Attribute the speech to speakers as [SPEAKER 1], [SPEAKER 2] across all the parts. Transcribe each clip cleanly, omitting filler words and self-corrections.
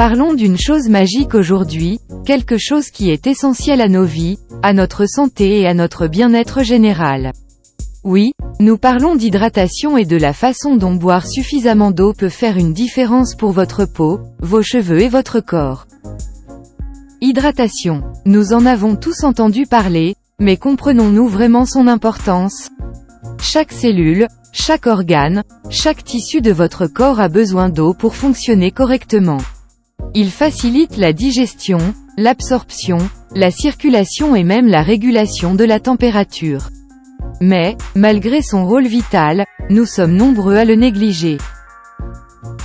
[SPEAKER 1] Parlons d'une chose magique aujourd'hui, quelque chose qui est essentiel à nos vies, à notre santé et à notre bien-être général. Oui, nous parlons d'hydratation et de la façon dont boire suffisamment d'eau peut faire une différence pour votre peau, vos cheveux et votre corps. Hydratation. Nous en avons tous entendu parler, mais comprenons-nous vraiment son importance? Chaque cellule, chaque organe, chaque tissu de votre corps a besoin d'eau pour fonctionner correctement. Il facilite la digestion, l'absorption, la circulation et même la régulation de la température. Mais, malgré son rôle vital, nous sommes nombreux à le négliger.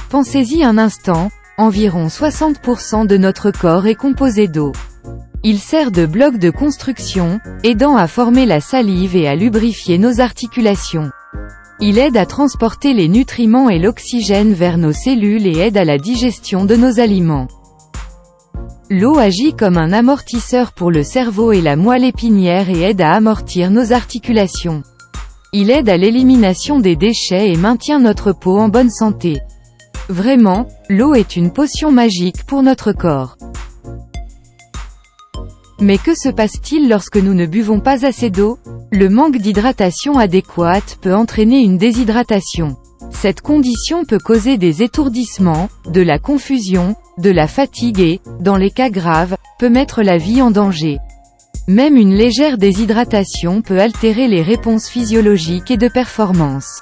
[SPEAKER 1] Pensez-y un instant, environ 60% de notre corps est composé d'eau. Il sert de bloc de construction, aidant à former la salive et à lubrifier nos articulations. Il aide à transporter les nutriments et l'oxygène vers nos cellules et aide à la digestion de nos aliments. L'eau agit comme un amortisseur pour le cerveau et la moelle épinière et aide à amortir nos articulations. Il aide à l'élimination des déchets et maintient notre peau en bonne santé. Vraiment, l'eau est une potion magique pour notre corps. Mais que se passe-t-il lorsque nous ne buvons pas assez d'eau? Le manque d'hydratation adéquate peut entraîner une déshydratation. Cette condition peut causer des étourdissements, de la confusion, de la fatigue et, dans les cas graves, peut mettre la vie en danger. Même une légère déshydratation peut altérer les réponses physiologiques et de performance.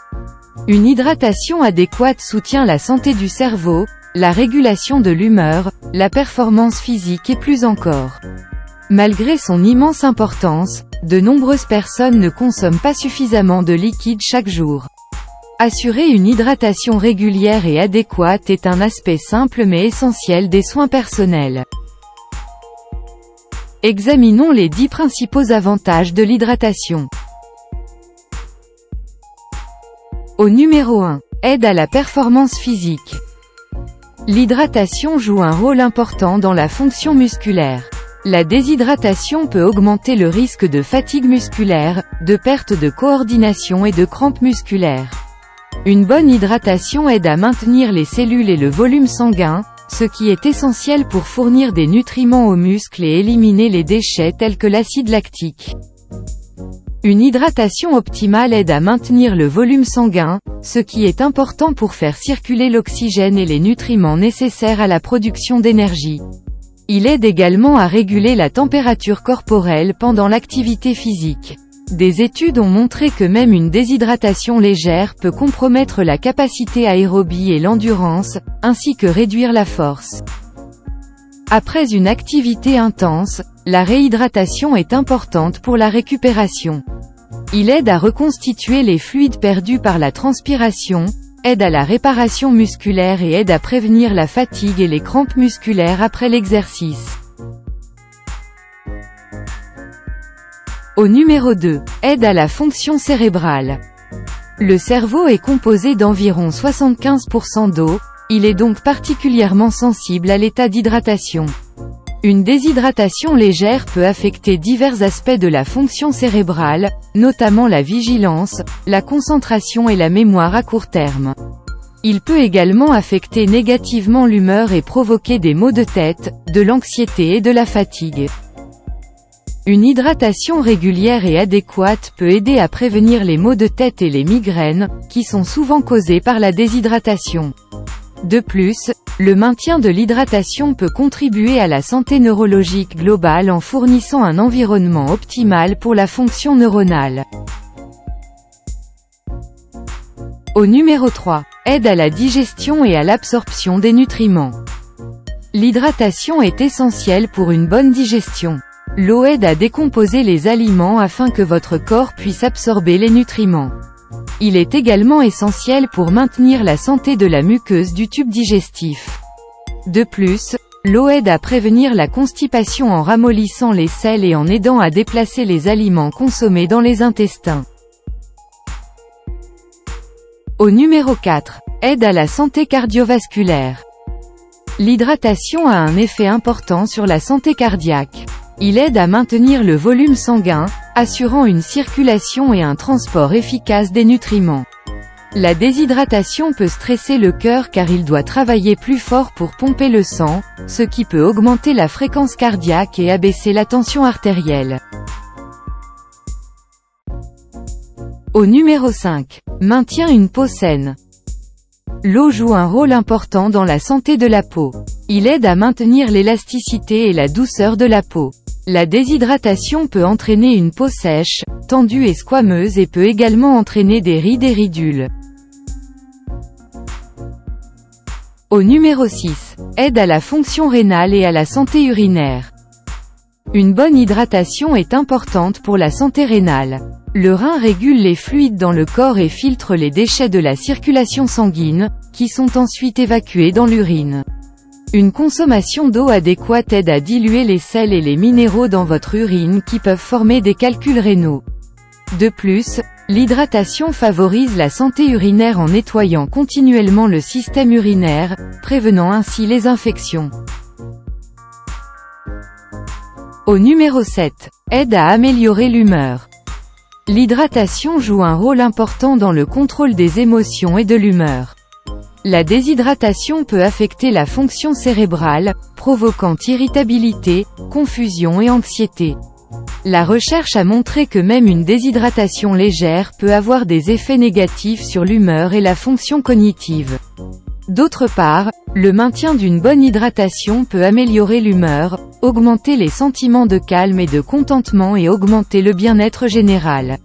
[SPEAKER 1] Une hydratation adéquate soutient la santé du cerveau, la régulation de l'humeur, la performance physique et plus encore. Malgré son immense importance, de nombreuses personnes ne consomment pas suffisamment de liquide chaque jour. Assurer une hydratation régulière et adéquate est un aspect simple mais essentiel des soins personnels. Examinons les 10 principaux avantages de l'hydratation. Au numéro 1, aide à la performance physique. L'hydratation joue un rôle important dans la fonction musculaire. La déshydratation peut augmenter le risque de fatigue musculaire, de perte de coordination et de crampes musculaires. Une bonne hydratation aide à maintenir les cellules et le volume sanguin, ce qui est essentiel pour fournir des nutriments aux muscles et éliminer les déchets tels que l'acide lactique. Une hydratation optimale aide à maintenir le volume sanguin, ce qui est important pour faire circuler l'oxygène et les nutriments nécessaires à la production d'énergie. Il aide également à réguler la température corporelle pendant l'activité physique. Des études ont montré que même une déshydratation légère peut compromettre la capacité aérobie et l'endurance, ainsi que réduire la force. Après une activité intense, la réhydratation est importante pour la récupération. Il aide à reconstituer les fluides perdus par la transpiration, aide à la réparation musculaire et aide à prévenir la fatigue et les crampes musculaires après l'exercice. Au numéro 2, aide à la fonction cérébrale. Le cerveau est composé d'environ 75% d'eau, il est donc particulièrement sensible à l'état d'hydratation. Une déshydratation légère peut affecter divers aspects de la fonction cérébrale, notamment la vigilance, la concentration et la mémoire à court terme. Il peut également affecter négativement l'humeur et provoquer des maux de tête, de l'anxiété et de la fatigue. Une hydratation régulière et adéquate peut aider à prévenir les maux de tête et les migraines, qui sont souvent causés par la déshydratation. De plus, le maintien de l'hydratation peut contribuer à la santé neurologique globale en fournissant un environnement optimal pour la fonction neuronale. Au numéro 3, aide à la digestion et à l'absorption des nutriments. L'hydratation est essentielle pour une bonne digestion. L'eau aide à décomposer les aliments afin que votre corps puisse absorber les nutriments. Il est également essentiel pour maintenir la santé de la muqueuse du tube digestif. De plus, l'eau aide à prévenir la constipation en ramollissant les selles et en aidant à déplacer les aliments consommés dans les intestins. Au numéro 4, aide à la santé cardiovasculaire. L'hydratation a un effet important sur la santé cardiaque. Il aide à maintenir le volume sanguin, assurant une circulation et un transport efficace des nutriments. La déshydratation peut stresser le cœur car il doit travailler plus fort pour pomper le sang, ce qui peut augmenter la fréquence cardiaque et abaisser la tension artérielle. Au numéro 5. Maintient une peau saine. L'eau joue un rôle important dans la santé de la peau. Il aide à maintenir l'élasticité et la douceur de la peau. La déshydratation peut entraîner une peau sèche, tendue et squameuse et peut également entraîner des rides et ridules. Au numéro 6. Aide à la fonction rénale et à la santé urinaire. Une bonne hydratation est importante pour la santé rénale. Le rein régule les fluides dans le corps et filtre les déchets de la circulation sanguine, qui sont ensuite évacués dans l'urine. Une consommation d'eau adéquate aide à diluer les sels et les minéraux dans votre urine qui peuvent former des calculs rénaux. De plus, l'hydratation favorise la santé urinaire en nettoyant continuellement le système urinaire, prévenant ainsi les infections. Au numéro 7. Aide à améliorer l'humeur. L'hydratation joue un rôle important dans le contrôle des émotions et de l'humeur. La déshydratation peut affecter la fonction cérébrale, provoquant irritabilité, confusion et anxiété. La recherche a montré que même une déshydratation légère peut avoir des effets négatifs sur l'humeur et la fonction cognitive. D'autre part, le maintien d'une bonne hydratation peut améliorer l'humeur, augmenter les sentiments de calme et de contentement et augmenter le bien-être général.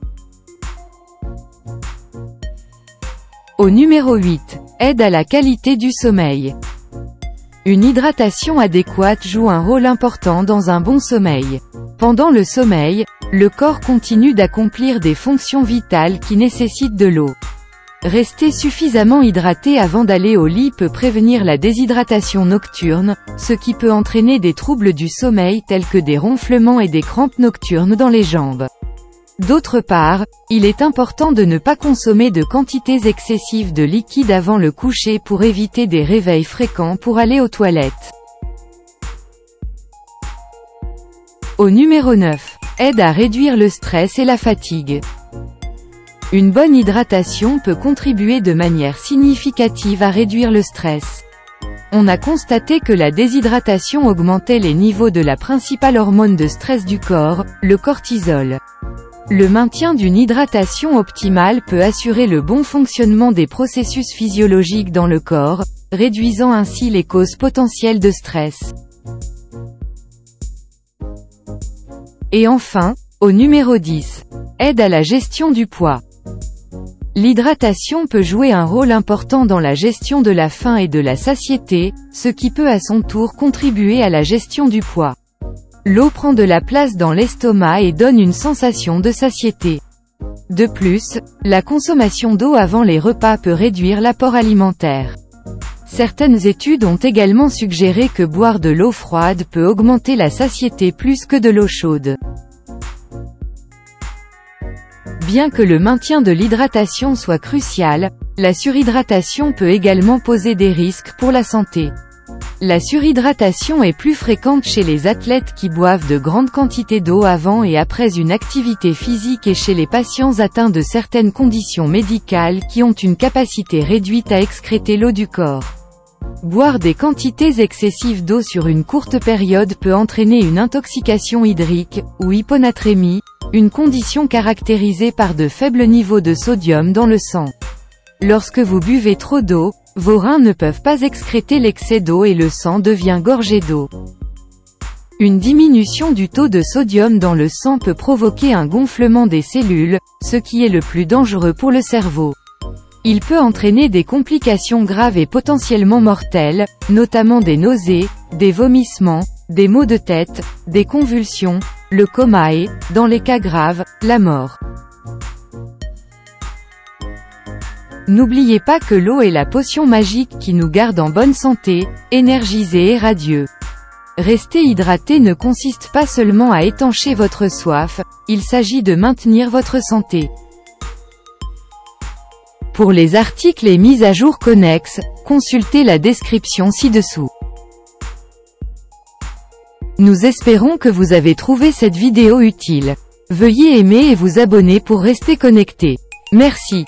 [SPEAKER 1] Au numéro 8. Aide à la qualité du sommeil. Une hydratation adéquate joue un rôle important dans un bon sommeil. Pendant le sommeil, le corps continue d'accomplir des fonctions vitales qui nécessitent de l'eau. Rester suffisamment hydraté avant d'aller au lit peut prévenir la déshydratation nocturne, ce qui peut entraîner des troubles du sommeil tels que des ronflements et des crampes nocturnes dans les jambes. D'autre part, il est important de ne pas consommer de quantités excessives de liquide avant le coucher pour éviter des réveils fréquents pour aller aux toilettes. Au numéro 9. Aide à réduire le stress et la fatigue. Une bonne hydratation peut contribuer de manière significative à réduire le stress. On a constaté que la déshydratation augmentait les niveaux de la principale hormone de stress du corps, le cortisol. Le maintien d'une hydratation optimale peut assurer le bon fonctionnement des processus physiologiques dans le corps, réduisant ainsi les causes potentielles de stress. Et enfin, au numéro 10. Aide à la gestion du poids. L'hydratation peut jouer un rôle important dans la gestion de la faim et de la satiété, ce qui peut à son tour contribuer à la gestion du poids. L'eau prend de la place dans l'estomac et donne une sensation de satiété. De plus, la consommation d'eau avant les repas peut réduire l'apport alimentaire. Certaines études ont également suggéré que boire de l'eau froide peut augmenter la satiété plus que de l'eau chaude. Bien que le maintien de l'hydratation soit crucial, la surhydratation peut également poser des risques pour la santé. La surhydratation est plus fréquente chez les athlètes qui boivent de grandes quantités d'eau avant et après une activité physique et chez les patients atteints de certaines conditions médicales qui ont une capacité réduite à excréter l'eau du corps. Boire des quantités excessives d'eau sur une courte période peut entraîner une intoxication hydrique, ou hyponatrémie, une condition caractérisée par de faibles niveaux de sodium dans le sang. Lorsque vous buvez trop d'eau, vos reins ne peuvent pas excréter l'excès d'eau et le sang devient gorgé d'eau. Une diminution du taux de sodium dans le sang peut provoquer un gonflement des cellules, ce qui est le plus dangereux pour le cerveau. Il peut entraîner des complications graves et potentiellement mortelles, notamment des nausées, des vomissements, des maux de tête, des convulsions, le coma et, dans les cas graves, la mort. N'oubliez pas que l'eau est la potion magique qui nous garde en bonne santé, énergisés et radieux. Rester hydraté ne consiste pas seulement à étancher votre soif, il s'agit de maintenir votre santé. Pour les articles et mises à jour connexes, consultez la description ci-dessous. Nous espérons que vous avez trouvé cette vidéo utile. Veuillez aimer et vous abonner pour rester connecté. Merci.